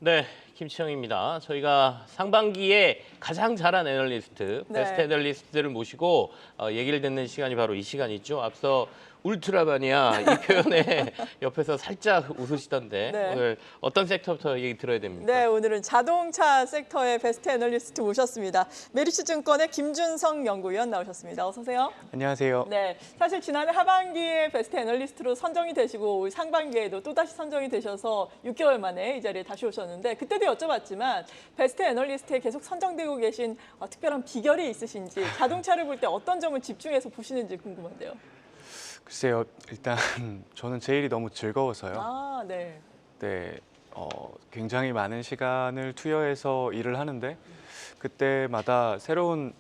네, 김치영입니다. 저희가 상반기에 가장 잘한 애널리스트, 네. 베스트 애널리스트들을 모시고 얘기를 듣는 시간이 바로 이 시간이죠. 앞서 울트라바니아 이 표현에 옆에서 살짝 웃으시던데 네. 오늘 어떤 섹터부터 얘기 들어야 됩니까? 네, 오늘은 자동차 섹터의 베스트 애널리스트 모셨습니다. 메리츠증권의 김준성 연구위원 나오셨습니다. 어서 오세요. 안녕하세요. 네, 사실 지난해 하반기에 베스트 애널리스트로 선정이 되시고 올 상반기에도 또다시 선정이 되셔서 6개월 만에 이 자리에 다시 오셨는데 그때도 여쭤봤지만 베스트 애널리스트에 계속 선정되고 계신 특별한 비결이 있으신지 자동차를 볼 때 어떤 점을 집중해서 보시는지 궁금한데요. 글쎄요, 일단 저는 제 일이 너무 즐거워서요. 아, 네. 네, 굉장히 많은 시간을 투여해서 일을 하는데 그때마다 새로운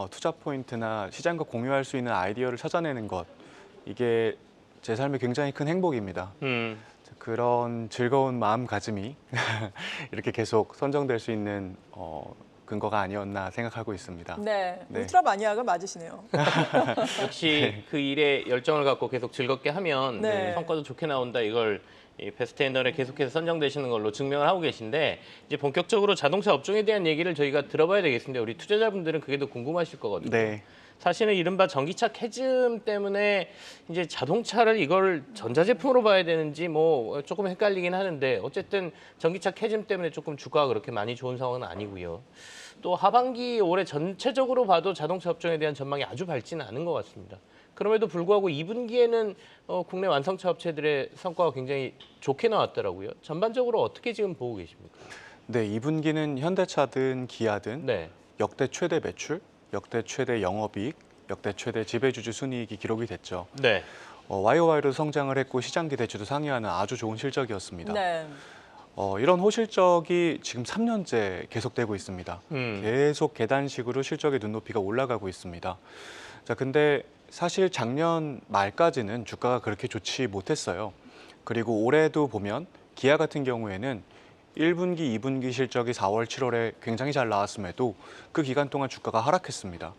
투자 포인트나 시장과 공유할 수 있는 아이디어를 찾아내는 것, 이게 제 삶의 굉장히 큰 행복입니다. 그런 즐거운 마음가짐이 이렇게 계속 선정될 수 있는 근거가 아니었나 생각하고 있습니다. 네, 네. 울트라 마니아가 맞으시네요. 역시 그 일에 열정을 갖고 계속 즐겁게 하면 네. 성과도 좋게 나온다. 이걸 이 베스트 애널에 계속해서 선정되시는 걸로 증명을 하고 계신데 이제 본격적으로 자동차 업종에 대한 얘기를 저희가 들어봐야 되겠습니다. 우리 투자자분들은 그게 더 궁금하실 거거든요. 네. 사실은 이른바 전기차 캐즘 때문에 이제 자동차를 이걸 전자제품으로 봐야 되는지 뭐 조금 헷갈리긴 하는데 어쨌든 전기차 캐즘 때문에 조금 주가가 그렇게 많이 좋은 상황은 아니고요. 또 하반기 올해 전체적으로 봐도 자동차 업종에 대한 전망이 아주 밝지는 않은 것 같습니다. 그럼에도 불구하고 2분기에는 국내 완성차 업체들의 성과가 굉장히 좋게 나왔더라고요. 전반적으로 어떻게 지금 보고 계십니까? 네, 2분기는 현대차든 기아든 네. 역대 최대 매출, 역대 최대 영업이익, 역대 최대 지배주주 순이익이 기록이 됐죠. 네. YOY로 성장을 했고 시장 기대치도 상회하는 아주 좋은 실적이었습니다. 네. 이런 호실적이 지금 3년째 계속되고 있습니다. 계속 계단식으로 실적의 눈높이가 올라가고 있습니다. 자, 근데 사실 작년 말까지는 주가가 그렇게 좋지 못했어요. 그리고 올해도 보면 기아 같은 경우에는 1분기, 2분기 실적이 4월, 7월에 굉장히 잘 나왔음에도 그 기간 동안 주가가 하락했습니다.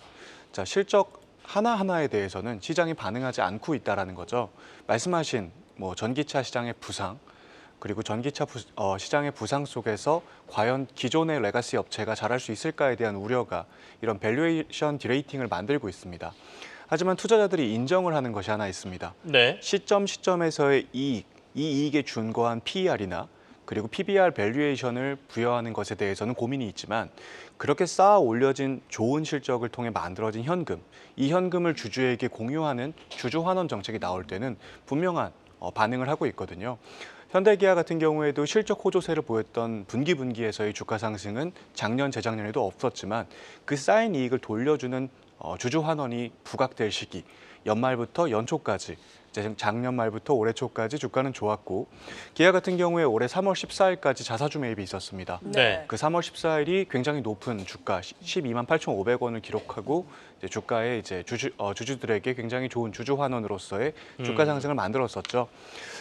자, 실적 하나하나에 대해서는 시장이 반응하지 않고 있다는 거죠. 말씀하신 전기차 시장의 부상, 그리고 전기차 시장의 부상 속에서 과연 기존의 레가시 업체가 잘할 수 있을까에 대한 우려가 이런 밸류에이션 디레이팅을 만들고 있습니다. 하지만 투자자들이 인정을 하는 것이 하나 있습니다. 네. 시점에서의 이익, 이 이익에 준거한 PER이나 그리고 PBR 밸류에이션을 부여하는 것에 대해서는 고민이 있지만 그렇게 쌓아 올려진 좋은 실적을 통해 만들어진 현금, 이 현금을 주주에게 공유하는 주주 환원 정책이 나올 때는 분명한 반응을 하고 있거든요. 현대기아 같은 경우에도 실적 호조세를 보였던 분기에서의 주가 상승은 작년, 재작년에도 없었지만 그 쌓인 이익을 돌려주는 주주 환원이 부각될 시기, 연말부터 연초까지, 작년 말부터 올해 초까지 주가는 좋았고 기아 같은 경우에 올해 3월 14일까지 자사주 매입이 있었습니다. 네. 그 3월 14일이 굉장히 높은 주가 12만 8,500원을 기록하고 이제 주가에 이제 주주들에게 굉장히 좋은 주주 환원으로서의 주가 상승을 만들었었죠.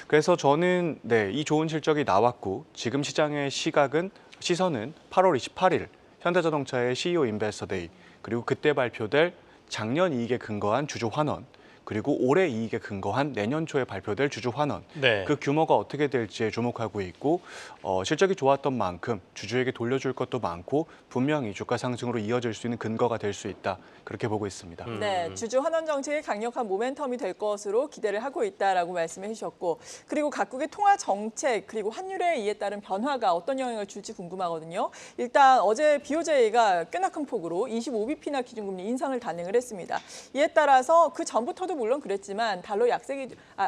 그래서 저는 이 좋은 실적이 나왔고 지금 시장의 시선은 8월 28일 현대자동차의 CEO 인베스터 데이 그리고 그때 발표될 작년 이익에 근거한 주주 환원 그리고 올해 이익에 근거한 내년 초에 발표될 주주 환원 네. 그 규모가 어떻게 될지에 주목하고 있고 실적이 좋았던 만큼 주주에게 돌려줄 것도 많고 분명히 주가 상승으로 이어질 수 있는 근거가 될 수 있다 그렇게 보고 있습니다. 네, 주주 환원 정책이 강력한 모멘텀이 될 것으로 기대를 하고 있다라고 말씀해 주셨고 그리고 각국의 통화 정책 그리고 환율에 이에 따른 변화가 어떤 영향을 줄지 궁금하거든요. 일단 어제 BOJ가 꽤나 큰 폭으로 25bp나 기준금리 인상을 단행을 했습니다. 이에 따라서 그 전부터도 물론 그랬지만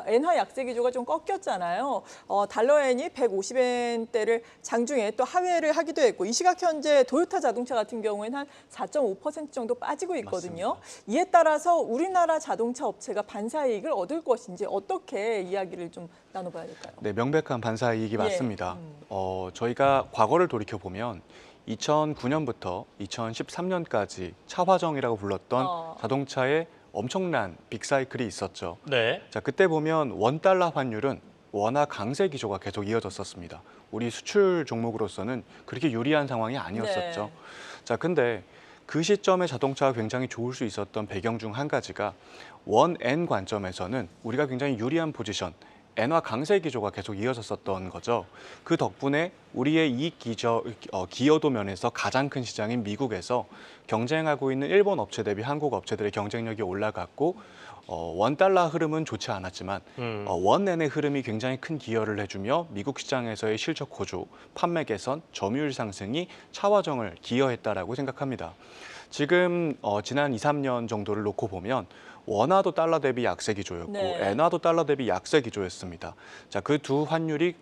엔화 약세 기조가 좀 꺾였잖아요. 달러엔이 150엔대를 장중에 또 하회를 하기도 했고 이 시각 현재 도요타 자동차 같은 경우에는 한 4.5% 정도 빠지고 있거든요. 맞습니다. 이에 따라서 우리나라 자동차 업체가 반사이익을 얻을 것인지 어떻게 이야기를 좀 나눠봐야 될까요? 네, 명백한 반사 이익이 맞습니다. 저희가 과거를 돌이켜 보면 2009년부터 2013년까지 차화정이라고 불렀던 자동차의 엄청난 빅사이클이 있었죠. 네. 자, 그때 보면 원달러 환율은 워낙 강세 기조가 계속 이어졌었습니다. 우리 수출 종목으로서는 그렇게 유리한 상황이 아니었었죠. 네. 자, 근데 그 시점에 자동차가 굉장히 좋을 수 있었던 배경 중 한 가지가 원엔 관점에서는 우리가 굉장히 유리한 포지션, 엔화 강세 기조가 계속 이어졌었던 거죠. 그 덕분에 우리의 이익 기여도 면에서 가장 큰 시장인 미국에서 경쟁하고 있는 일본 업체 대비 한국 업체들의 경쟁력이 올라갔고 원 달러 흐름은 좋지 않았지만 원엔의 흐름이 굉장히 큰 기여를 해주며 미국 시장에서의 실적 호조, 판매 개선, 점유율 상승이 차화정을 기여했다라고 생각합니다. 지금 지난 2, 3년 정도를 놓고 보면 원화도 달러 대비 약세 기조였고 네. 엔화도 달러 대비 약세 기조였습니다. 자, 그 두 환율이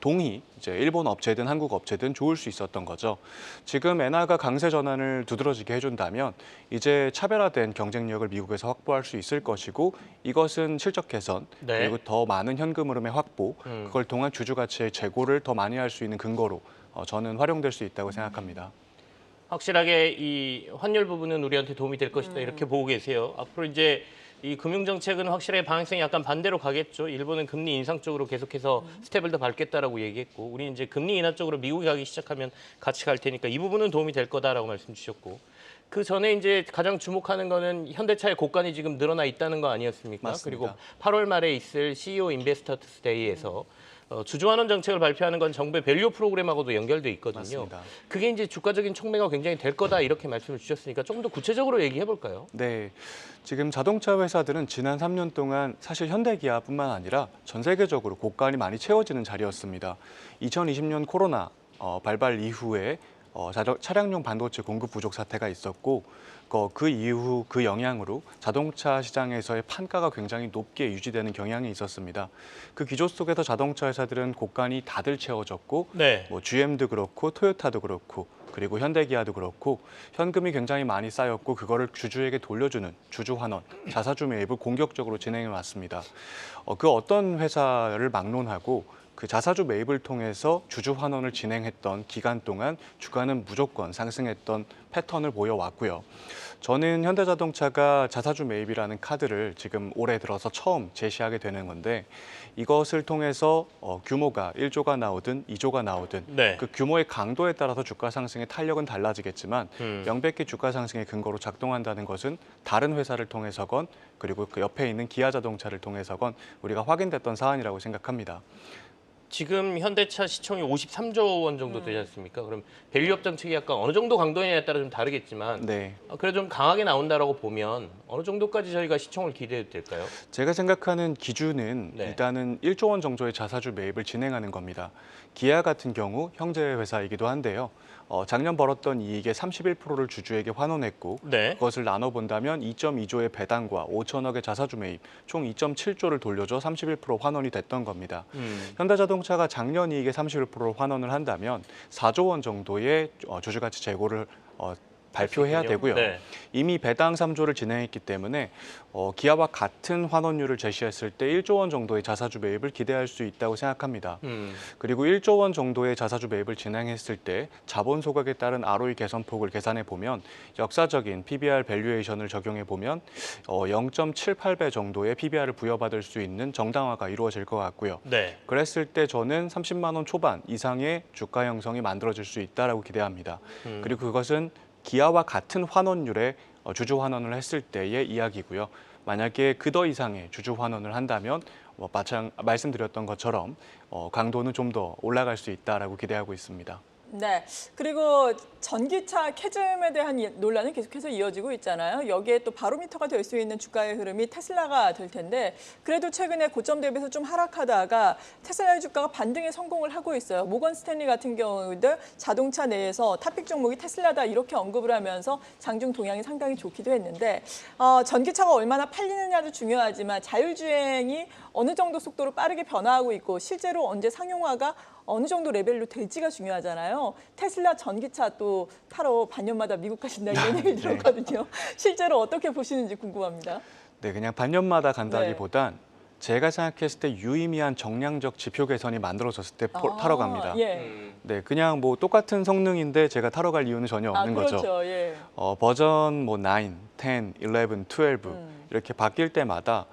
동이 이제 일본 업체든 한국 업체든 좋을 수 있었던 거죠. 지금 엔화가 강세 전환을 두드러지게 해준다면 이제 차별화된 경쟁력을 미국에서 확보할 수 있을 것이고 이것은 실적 개선 네. 그리고 더 많은 현금 흐름의 확보 그걸 통한 주주 가치의 재고를 더 많이 할 수 있는 근거로 저는 활용될 수 있다고 생각합니다. 확실하게 이 환율 부분은 우리한테 도움이 될 것이다 이렇게 보고 계세요. 앞으로 이제 이 금융 정책은 확실하게 방향성이 약간 반대로 가겠죠. 일본은 금리 인상 쪽으로 계속해서 스텝을 더 밟겠다라고 얘기했고, 우리는 이제 금리 인하 쪽으로 미국이 가기 시작하면 같이 갈 테니까 이 부분은 도움이 될 거다라고 말씀 주셨고, 그 전에 이제 가장 주목하는 거는 현대차의 고간이 지금 늘어나 있다는 거 아니었습니까? 맞습니다. 그리고 8월 말에 있을 CEO 인베스터스 데이에서 주주환원 정책을 발표하는 건 정부의 밸류 프로그램하고도 연결돼 있거든요. 맞습니다. 그게 이제 주가적인 촉매가 굉장히 될 거다 이렇게 말씀을 주셨으니까 조금 더 구체적으로 얘기해 볼까요? 네, 지금 자동차 회사들은 지난 3년 동안 사실 현대기아뿐만 아니라 전 세계적으로 고간이 많이 채워지는 자리였습니다. 2020년 코로나 발발 이후에 차량용 반도체 공급 부족 사태가 있었고 그 이후 그 영향으로 자동차 시장에서의 판가가 굉장히 높게 유지되는 경향이 있었습니다. 그 기조 속에서 자동차 회사들은 고간이 다들 채워졌고 네. 뭐 GM도 그렇고 토요타도 그렇고 그리고 현대기아도 그렇고 현금이 굉장히 많이 쌓였고 그거를 주주에게 돌려주는 주주환원, 자사주 매입을 공격적으로 진행해 왔습니다. 그 어떤 회사를 막론하고 그 자사주 매입을 통해서 주주 환원을 진행했던 기간 동안 주가는 무조건 상승했던 패턴을 보여왔고요. 저는 현대자동차가 자사주 매입이라는 카드를 지금 올해 들어서 처음 제시하게 되는 건데 이것을 통해서 규모가 1조가 나오든 2조가 나오든 네. 그 규모의 강도에 따라서 주가 상승의 탄력은 달라지겠지만 명백히 주가 상승의 근거로 작동한다는 것은 다른 회사를 통해서건 그리고 그 옆에 있는 기아자동차를 통해서건 우리가 확인됐던 사안이라고 생각합니다. 지금 현대차 시총이 53조 원 정도 되지 않습니까? 그럼 밸류업 정책이 약간 어느 정도 강도냐에 따라 좀 다르겠지만 네. 그래도 좀 강하게 나온다라고 보면 어느 정도까지 저희가 시총을 기대해도 될까요? 제가 생각하는 기준은 네. 일단은 1조 원 정도의 자사주 매입을 진행하는 겁니다. 기아 같은 경우 형제 회사이기도 한데요. 작년 벌었던 이익의 31%를 주주에게 환원했고 네. 그것을 나눠본다면 2.2조의 배당과 5천억의 자사주 매입 총 2.7조를 돌려줘 31% 환원이 됐던 겁니다. 현대자동차가 작년 이익의 31%를 환원을 한다면 4조 원 정도의 주주가치 재고를 발표해야 되고요. 네. 이미 배당 3조를 진행했기 때문에 기아와 같은 환원율을 제시했을 때 1조 원 정도의 자사주 매입을 기대할 수 있다고 생각합니다. 그리고 1조 원 정도의 자사주 매입을 진행했을 때 자본 소각에 따른 ROE 개선폭을 계산해 보면 역사적인 PBR 밸류에이션을 적용해 보면 0.78배 정도의 PBR을 부여받을 수 있는 정당화가 이루어질 것 같고요. 네. 그랬을 때 저는 30만 원 초반 이상의 주가 형성이 만들어질 수 있다라고 기대합니다. 그리고 그것은 기아와 같은 환원율의 주주 환원을 했을 때의 이야기고요. 만약에 그 더 이상의 주주 환원을 한다면 말씀드렸던 것처럼 강도는 좀 더 올라갈 수 있다라고 기대하고 있습니다. 네. 그리고 전기차 캐즘에 대한 논란은 계속해서 이어지고 있잖아요. 여기에 또 바로미터가 될 수 있는 주가의 흐름이 테슬라가 될 텐데 그래도 최근에 고점 대비해서 좀 하락하다가 테슬라의 주가가 반등에 성공을 하고 있어요. 모건 스탠리 같은 경우도 자동차 내에서 탑픽 종목이 테슬라다 이렇게 언급을 하면서 장중 동향이 상당히 좋기도 했는데 전기차가 얼마나 팔리느냐도 중요하지만 자율주행이 어느 정도 속도로 빠르게 변화하고 있고 실제로 언제 상용화가 어느 정도 레벨로 될지가 중요하잖아요. 테슬라 전기차 또 타러 반년마다 미국 가신다 이런 얘기 들었거든요. 실제로 어떻게 보시는지 궁금합니다. 네, 그냥 반년마다 간다기보단 제가 생각했을 때 유의미한 정량적 지표 개선이 만들어졌을 때 타러 갑니다. 예. 네, 그냥 뭐 똑같은 성능인데 제가 타러 갈 이유는 전혀 없는 그렇죠. 거죠. 예. 버전 뭐 9, 10, 11, 12 이렇게 바뀔 때마다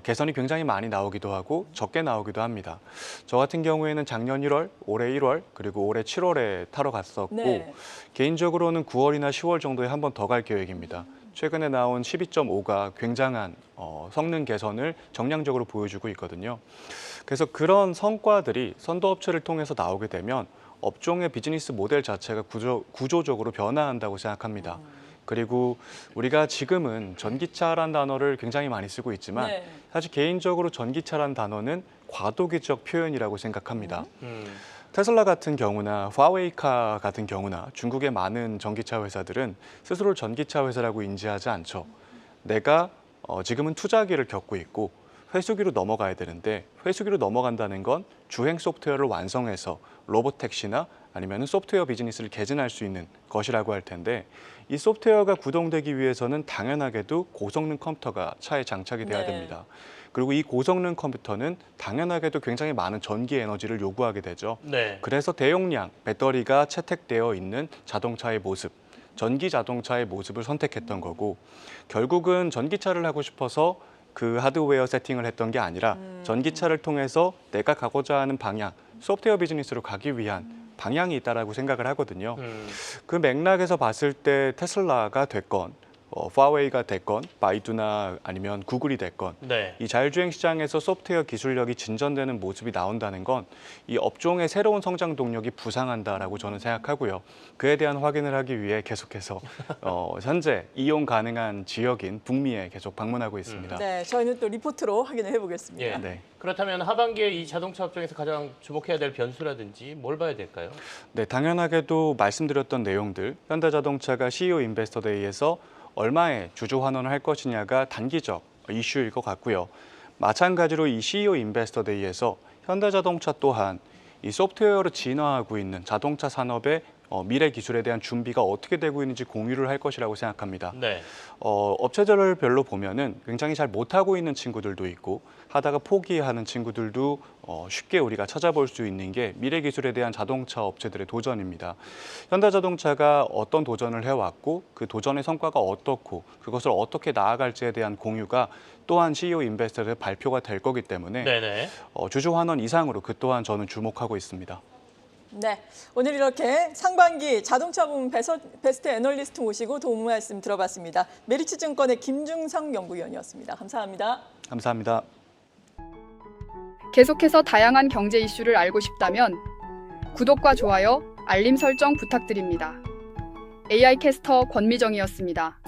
개선이 굉장히 많이 나오기도 하고 적게 나오기도 합니다. 저 같은 경우에는 작년 1월, 올해 1월, 그리고 올해 7월에 타러 갔었고 네. 개인적으로는 9월이나 10월 정도에 한 번 더 갈 계획입니다. 최근에 나온 12.5가 굉장한 성능 개선을 정량적으로 보여주고 있거든요. 그래서 그런 성과들이 선도업체를 통해서 나오게 되면 업종의 비즈니스 모델 자체가 구조적으로 변화한다고 생각합니다. 그리고 우리가 지금은 전기차란 단어를 굉장히 많이 쓰고 있지만 네. 사실 개인적으로 전기차란 단어는 과도기적 표현이라고 생각합니다. 테슬라 같은 경우나 화웨이카 같은 경우나 중국의 많은 전기차 회사들은 스스로를 전기차 회사라고 인지하지 않죠. 내가 지금은 투자기를 겪고 있고 회수기로 넘어가야 되는데 회수기로 넘어간다는 건 주행 소프트웨어를 완성해서 로보택시나 아니면 소프트웨어 비즈니스를 개진할 수 있는 것이라고 할 텐데 이 소프트웨어가 구동되기 위해서는 당연하게도 고성능 컴퓨터가 차에 장착이 돼야 네. 됩니다. 그리고 이 고성능 컴퓨터는 당연하게도 굉장히 많은 전기 에너지를 요구하게 되죠. 네. 그래서 대용량 배터리가 채택되어 있는 자동차의 모습, 전기 자동차의 모습을 선택했던 거고 결국은 전기차를 하고 싶어서 그 하드웨어 세팅을 했던 게 아니라 전기차를 통해서 내가 가고자 하는 방향, 소프트웨어 비즈니스로 가기 위한 방향이 있다라고 생각을 하거든요. 그 맥락에서 봤을 때 테슬라가 됐건 화웨이가 됐건 바이두나 아니면 구글이 됐건 네. 이 자율주행 시장에서 소프트웨어 기술력이 진전되는 모습이 나온다는 건 이 업종의 새로운 성장 동력이 부상한다라고 저는 생각하고요. 그에 대한 확인을 하기 위해 계속해서 현재 이용 가능한 지역인 북미에 계속 방문하고 있습니다. 네, 저희는 또 리포트로 확인을 해보겠습니다. 예. 네. 그렇다면 하반기에 이 자동차 업종에서 가장 주목해야 될 변수라든지 뭘 봐야 될까요? 네, 당연하게도 말씀드렸던 내용들 현대자동차가 CEO 인베스터 데이에서 얼마의 주주 환원을 할 것이냐가 단기적 이슈일 것 같고요. 마찬가지로 이 CEO 인베스터 데이에서 현대자동차 또한 이 소프트웨어를 진화하고 있는 자동차 산업의 미래 기술에 대한 준비가 어떻게 되고 있는지 공유를 할 것이라고 생각합니다. 네. 업체들별로 보면은 굉장히 잘 못하고 있는 친구들도 있고 하다가 포기하는 친구들도 쉽게 우리가 찾아볼 수 있는 게 미래 기술에 대한 자동차 업체들의 도전입니다. 현대자동차가 어떤 도전을 해왔고 그 도전의 성과가 어떻고 그것을 어떻게 나아갈지에 대한 공유가 또한 CEO 인베스터의 발표가 될 거기 때문에 네네. 주주 환원 이상으로 그 또한 저는 주목하고 있습니다. 네, 오늘 이렇게 상반기 자동차 부문 베스트 애널리스트 모시고 도움 말씀 들어봤습니다. 메리츠증권의 김중성 연구위원이었습니다. 감사합니다. 감사합니다. 계속해서 다양한 경제 이슈를 알고 싶다면 구독과 좋아요, 알림 설정 부탁드립니다. AI 캐스터 권미정이었습니다.